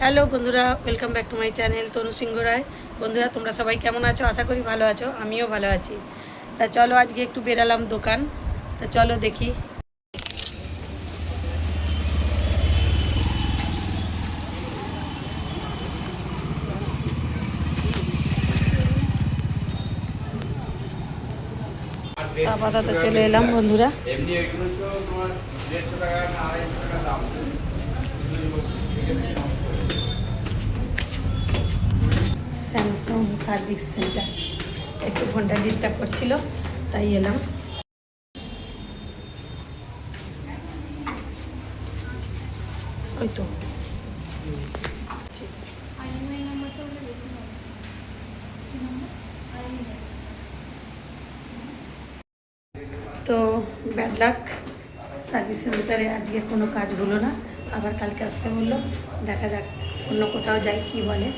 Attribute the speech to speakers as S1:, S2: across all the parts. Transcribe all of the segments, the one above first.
S1: Hello বন্ধুরা, welcome back to my channel Tanu Singh Roy. বন্ধুরা, তোমরা সবাই কেমন আছো? আশা করি ভালো আছো, আমিও ভালো আছি। তা চলো আজকে একটু বেরালাম দোকান। তা চলো দেখি। আপাতত চলে এলাম বন্ধুরা। স্যামসাং সার্ভিস সেন্টার, একটু ফোনটা ডিস্টার্ব করছিল তাই এলাম। ওই তো তো ব্যাড লাক, সার্ভিস সেন্টারে আজকে কোনো কাজ হলো না, আবার কালকে আসতে বললো। দেখা যাক অন্য কোথাও যাই কি বলে।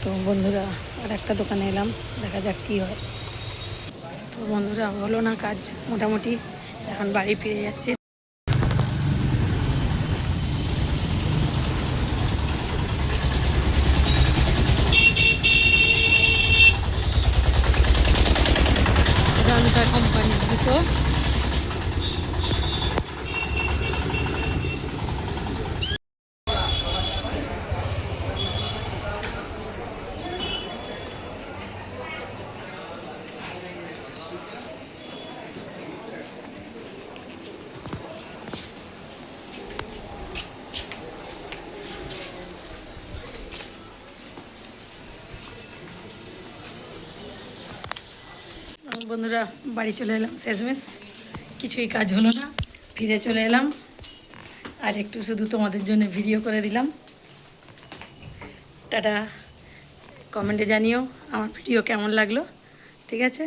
S1: তো বন্ধুরা আর একটা দোকানে এলাম, দেখা যাক কী হয়। তো বন্ধুরা হলো না কাজ মোটামুটি, এখন বাড়ি ফিরে যাচ্ছে। রান্তা কোম্পানির জুতো। বন্ধুরা বাড়ি চলে এলাম, শেষমেশ কিছুই কাজ হলো না, ফিরে চলে এলাম। আর একটু শুধু তোমাদের জন্য ভিডিও করে দিলাম। টাটা, কমেন্টে জানিও আমার ভিডিও কেমন লাগলো। ঠিক আছে।